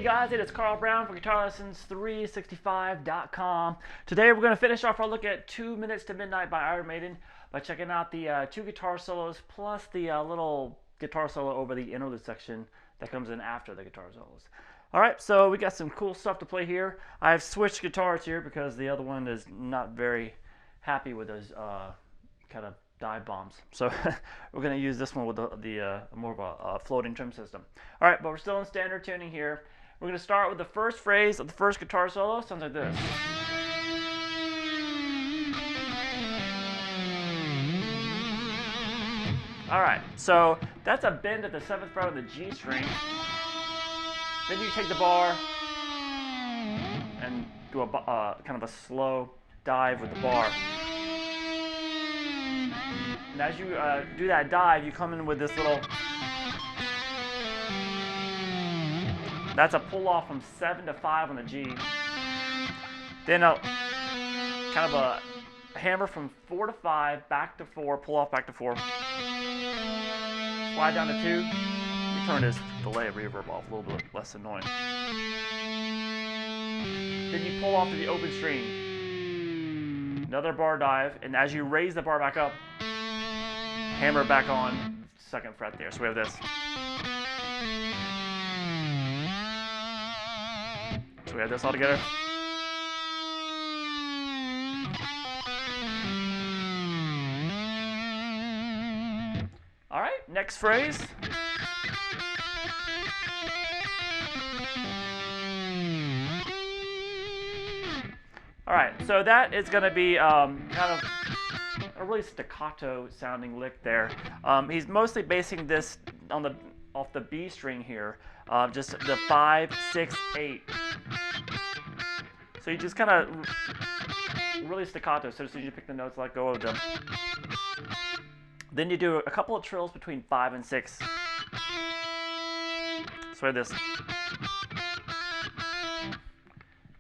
guys, it is Carl Brown from GuitarLessons365.com. Today we're going to finish off our look at 2 Minutes to Midnight by Iron Maiden by checking out the 2 guitar solos plus the little guitar solo over the interlude section that comes in after the guitar solos. Alright, so we got some cool stuff to play here. I've switched guitars here because the other one is not very happy with those kind of dive bombs. So we're going to use this one with the more of a floating trim system. Alright, but we're still in standard tuning here. We're going to start with the first phrase of the first guitar solo. Sounds like this. Alright, so that's a bend at the 7th fret of the G string. Then you take the bar and do a kind of a slow dive with the bar. And as you do that dive, you come in with this little, that's a pull off from 7 to 5 on the G. Then kind of a hammer from 4 to 5, back to 4, pull off back to 4. Slide down to 2. We turn this delay reverb off, a little bit less annoying. Then you pull off to the open string. Another bar dive, and as you raise the bar back up, hammer back on 2nd fret there. So we have this. So we have this all together. All right, next phrase. All right, so that is going to be kind of a really staccato sounding lick there. He's mostly basing this on off the B string here, just the 5, 6, 8. So you just kind of really staccato, so as soon as you pick the notes, let go of them. Then you do a couple of trills between 5 and 6. So this.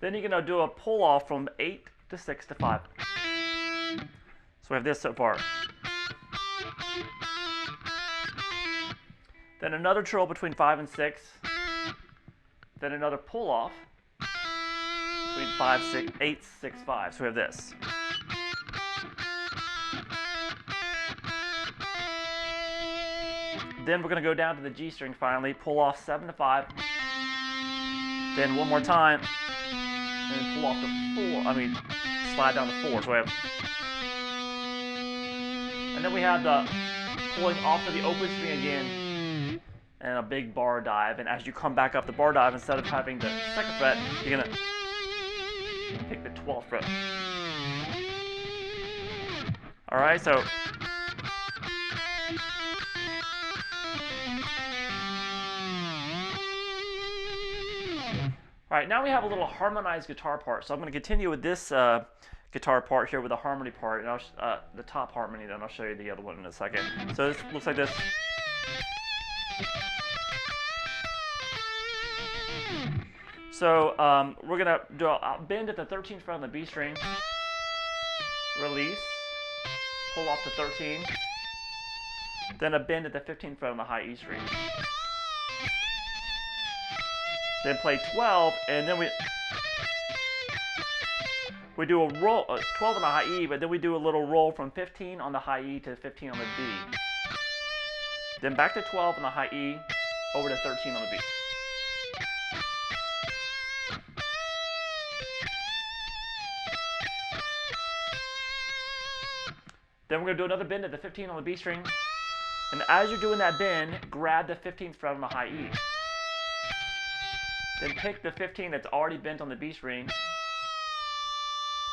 Then you're going to do a pull off from 8 to 6 to 5. So we have this so far. Then another trill between 5 and 6. Then another pull off between 5, 6, 8, 6, 5. So we have this. Then we're going to go down to the G string finally, pull off 7 to 5. Then one more time, and then pull off to 4. Slide down to 4. So we have. And then we have the pulling off to the open string again, and a big bar dive. And as you come back up the bar dive, instead of having the 2nd fret, you're gonna pick the 12th fret. All right, so. All right, now we have a little harmonized guitar part. So I'm going to continue with this guitar part here with the harmony part, and the top harmony, then I'll show you the other one in a second. So this looks like this. So we're going to do a bend at the 13th fret on the B string, release, pull off to 13, then a bend at the 15th fret on the high E string. Then play 12, and then we do a roll, 12 on the high E, but then we do a little roll from 15 on the high E to 15 on the D. Then back to 12 on the high E, over to 13 on the B. Then we're going to do another bend at the 15 on the B string. And as you're doing that bend, grab the 15th fret on the high E. Then pick the 15 that's already bent on the B string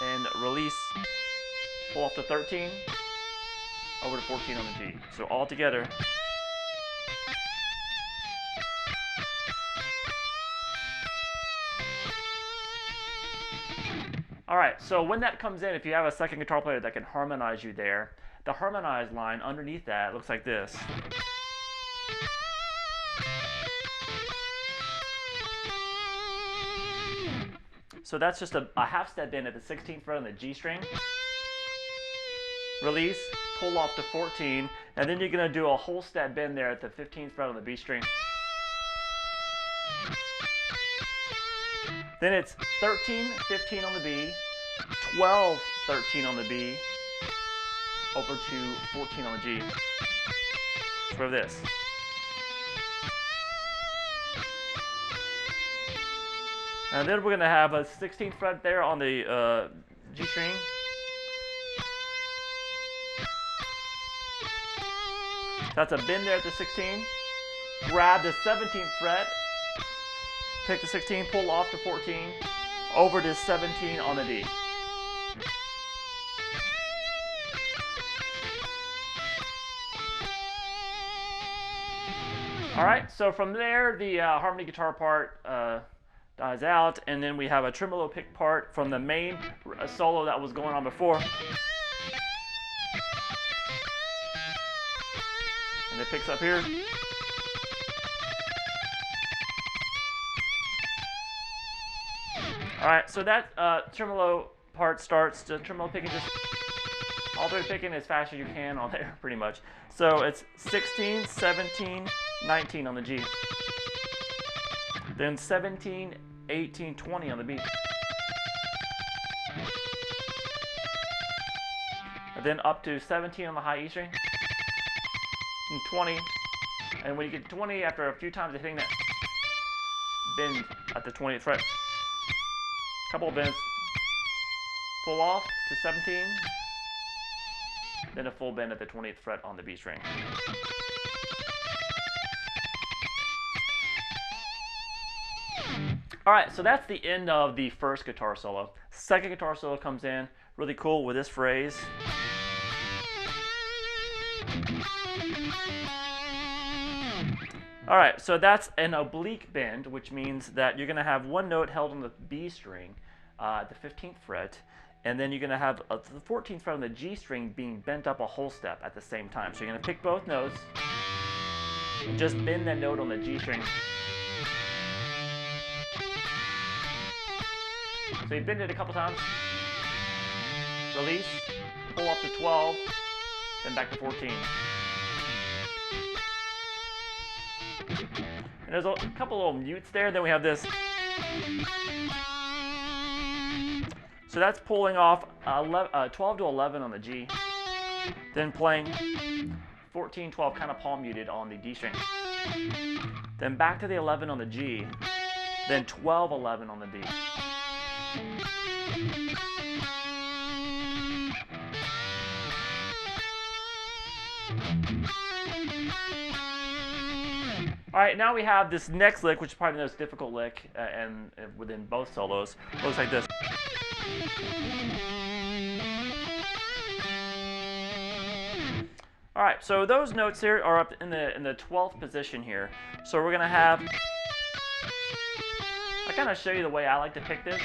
and release, pull off to 13, over to 14 on the G. So all together. All right, so when that comes in, if you have a second guitar player that can harmonize you there, the harmonized line underneath that looks like this. So that's just a half step bend at the 16th fret on the G string. Release, pull off to 14, and then you're going to do a whole step bend there at the 15th fret on the B string. Then it's 13, 15 on the B, 12, 13 on the B, over to 14 on the G. For this. And then we're going to have a 16th fret there on the G string. That's a bend there at the 16. Grab the 17th fret, pick the 16, pull off to 14, over to 17 on the D. Alright, so from there the harmony guitar part dies out, and then we have a tremolo pick part from the main solo that was going on before. And it picks up here. Alright, so that tremolo part starts, the tremolo picking, just alternate picking as fast as you can on there, pretty much. So it's 16, 17, 19 on the G. Then 17, 18, 20 on the B. And then up to 17 on the high E string. And 20. And when you get to 20, after a few times of hitting that bend at the 20th fret, couple of bends, pull off to 17, then a full bend at the 20th fret on the B string. Alright, so that's the end of the first guitar solo. Second guitar solo comes in, really cool with this phrase. Alright, so that's an oblique bend, which means that you're going to have one note held on the B string at the 15th fret, and then you're going to have the 14th fret on the G string being bent up a whole step at the same time. So you're going to pick both notes, and just bend that note on the G string. So you bend it a couple times, release, pull up to 12, then back to 14. And there's a couple little mutes there, then we have this. So that's pulling off 12 to 11 on the G, then playing 14, 12 kind of palm muted on the D string. Then back to the 11 on the G, then 12, 11 on the D. Alright, now we have this next lick, which is probably the most difficult lick and within both solos. It looks like this. Alright, so those notes here are up in the 12th position here. So we're going to have, I kind of show you the way I like to pick this.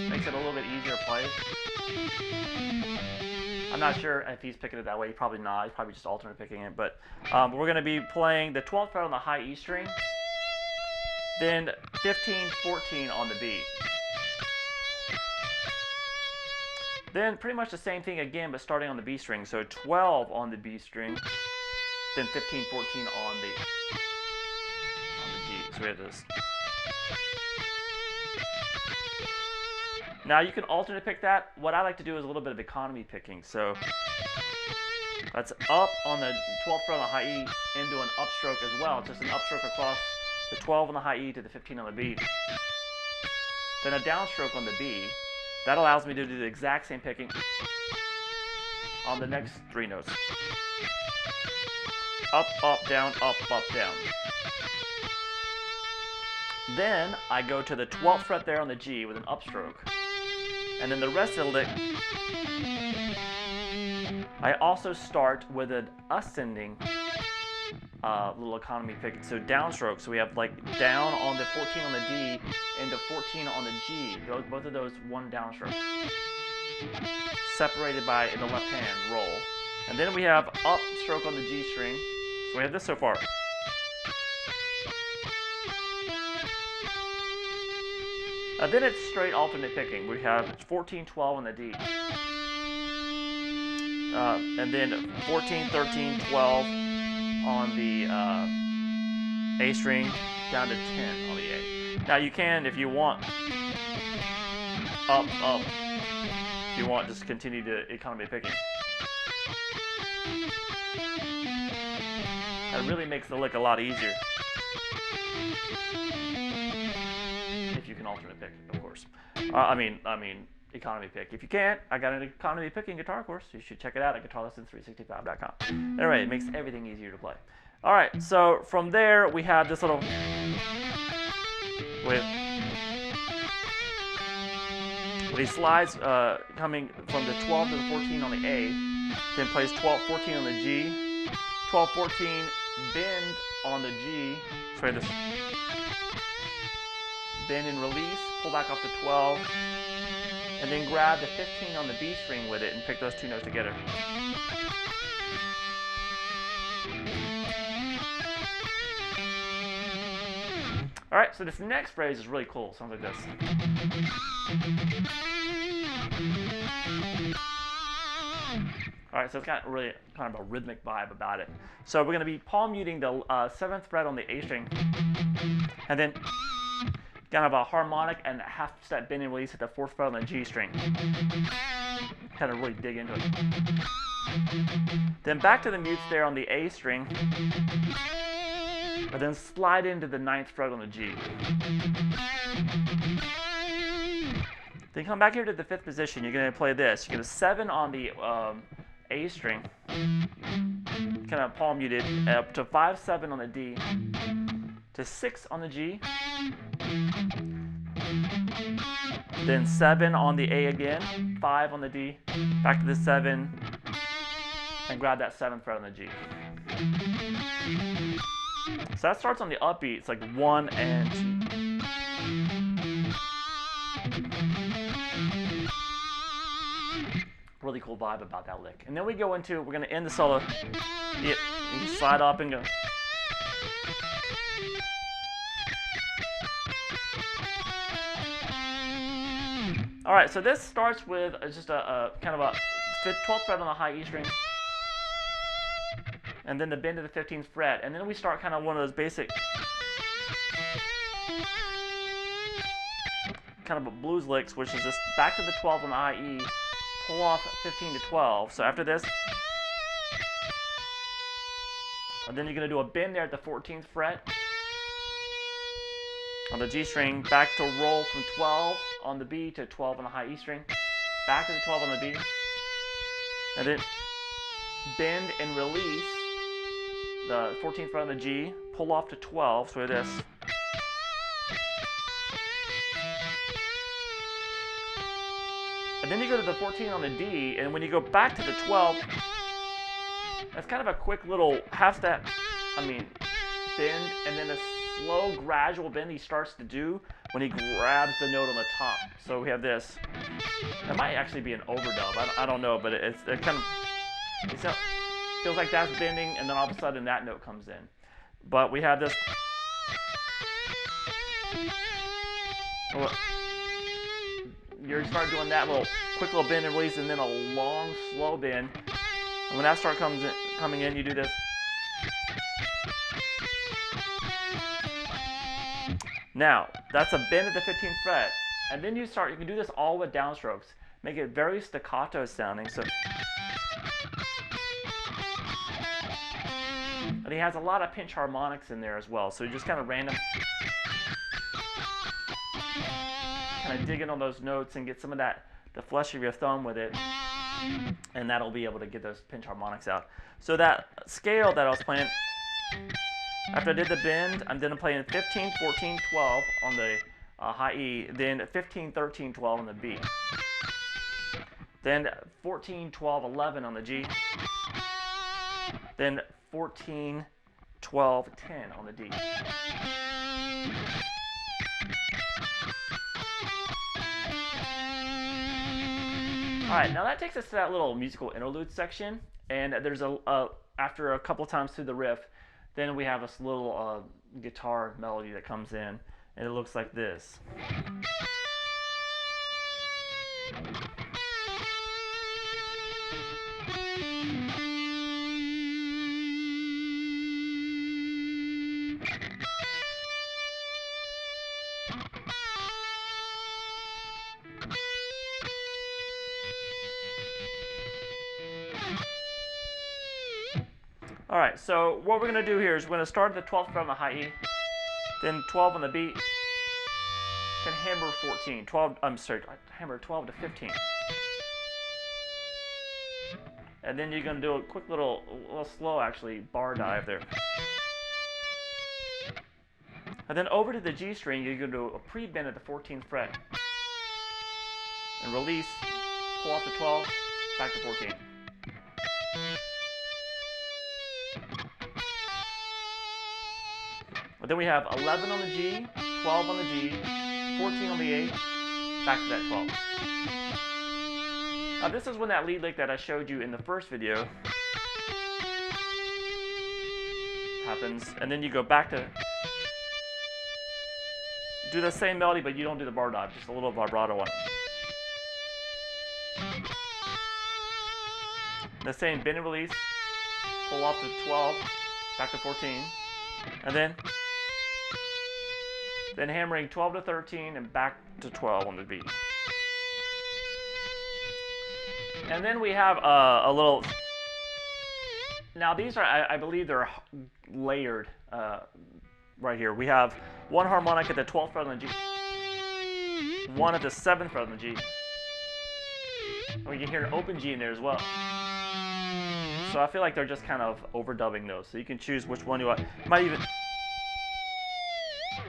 Makes it a little bit easier to play. I'm not sure if he's picking it that way. Probably not. He's probably just alternate picking it. But we're going to be playing the 12th fret on the high E string, then 15, 14 on the B. Then pretty much the same thing again, but starting on the B string. So 12 on the B string, then 15, 14 on the G. So we have this. Now you can alternate pick that. What I like to do is a little bit of economy picking. So that's up on the 12th fret on the high E into an upstroke as well. Just an upstroke across the 12 on the high E to the 15 on the B. Then a downstroke on the B. That allows me to do the exact same picking on the next three notes. Up, up, down, up, down. Then I go to the 12th fret there on the G with an upstroke. And then the rest of the lick, I also start with an ascending little economy pick. So downstroke. So we have like down on the 14 on the D into 14 on the G. Both of those one downstroke. Separated by in the left hand roll. And then we have upstroke on the G string. So we have this so far. Then it's straight alternate picking. We have 14, 12 on the D. And then 14, 13, 12 on the A string down to 10 on the A. Now you can, if you want, up, if you want, just continue to economy picking. That really makes the lick a lot easier. If you can alternate pick, of course. I mean, economy pick. If you can't, I got an economy picking guitar course. You should check it out at guitarlessons365.com. Anyway, it makes everything easier to play. All right, so from there we have this little with he slides coming from the 12 to the 14 on the A, then plays 12, 14 on the G, 12, 14, bend on the G. Sorry, this bend and release, pull back up to 12, and then grab the 15 on the B string with it and pick those two notes together. All right, so this next phrase is really cool. It sounds like this. All right, so it's got really kind of a rhythmic vibe about it. So we're going to be palm muting the 7th fret on the A string, and then kind of a harmonic and a half step bend and release at the 4th fret on the G string. Kind of really dig into it. Then back to the mutes there on the A string, but then slide into the 9th fret on the G. Then come back here to the 5th position. You're going to play this. You're going to 7 on the A string, kind of palm muted, up to 5, 7 on the D, to 6 on the G, then 7 on the A again, 5 on the D, back to the 7, and grab that 7th fret on the G. So that starts on the upbeat. It's like 1 and 2. Really cool vibe about that lick. And then we go into, we're going to end the solo. You can slide up and go. All right, so this starts with just a kind of a 12th fret on the high E string, and then the bend to the 15th fret, and then we start kind of one of those basic kind of a blues licks, which is just back to the 12 on the high E, pull off 15 to 12. So after this, and then you're going to do a bend there at the 14th fret on the G string, back to roll from 12 on the B to 12 on the high E string, back to the 12 on the B, and then bend and release the 14th fret on the G, pull off to 12, so this. And then you go to the 14 on the D, and when you go back to the 12, that's kind of a quick little half step, bend, and then a slow, gradual bend he starts to do when he grabs the note on the top. So we have this. That might actually be an overdub. I don't know, but it kind of feels like that's bending, and then all of a sudden that note comes in. But we have this. You start doing that little quick little bend and release, and then a long, slow bend. And when that starts coming in, you do this. Now, that's a bend at the 15th fret. And then you can do this all with downstrokes. Make it very staccato sounding. So, and he has a lot of pinch harmonics in there as well. So just kind of random, kind of dig in on those notes and get some of the flesh of your thumb with it. And that'll be able to get those pinch harmonics out. So that scale that I was playing, after I did the bend, I'm then playing 15, 14, 12 on the high E, then 15, 13, 12 on the B. Then 14, 12, 11 on the G. Then 14, 12, 10 on the D. All right, now that takes us to that little musical interlude section, and there's after a couple times through the riff, then we have this little guitar melody that comes in, and it looks like this. All right, so what we're going to do here is we're going to start at the 12th fret on the high E, then 12 on the B, then hammer 14. Hammer 12 to 15. And then you're going to do a quick little slow actually, bar dive there. And then over to the G string, you're going to do a pre-bend at the 14th fret. And release, pull off to 12, back to 14. But then we have 11 on the G, 12 on the G, 14 on the A, back to that 12. Now this is when that lead lick that I showed you in the first video happens, and then you go back to do the same melody, but you don't do the bar dive, just a little vibrato one. The same bend and release, pull off to 12, back to 14, and then hammering 12 to 13 and back to 12 on the beat. And then we have a little, now these are, I believe they're layered right here. We have one harmonic at the 12th fret on the G, one at the 7th fret on the G. And we can hear an open G in there as well. So I feel like they're just kind of overdubbing those. So you can choose which one you want. It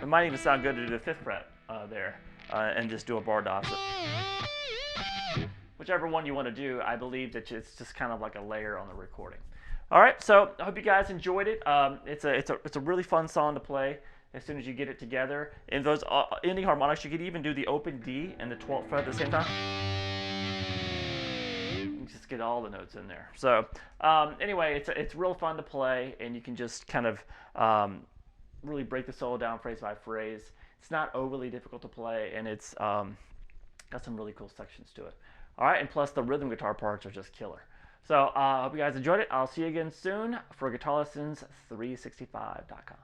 might even sound good to do the 5th fret there and just do a bar dive. So whichever one you want to do, I believe that it's just kind of like a layer on the recording. All right, so I hope you guys enjoyed it. It's a really fun song to play as soon as you get it together. In those ending harmonics, you could even do the open D and the 12th fret at the same time. You just get all the notes in there. So anyway, it's real fun to play, and you can just kind of really break the solo down phrase by phrase. It's not overly difficult to play, and it's got some really cool sections to it. All right, and plus the rhythm guitar parts are just killer. So I hope you guys enjoyed it. I'll see you again soon for GuitarLessons365.com.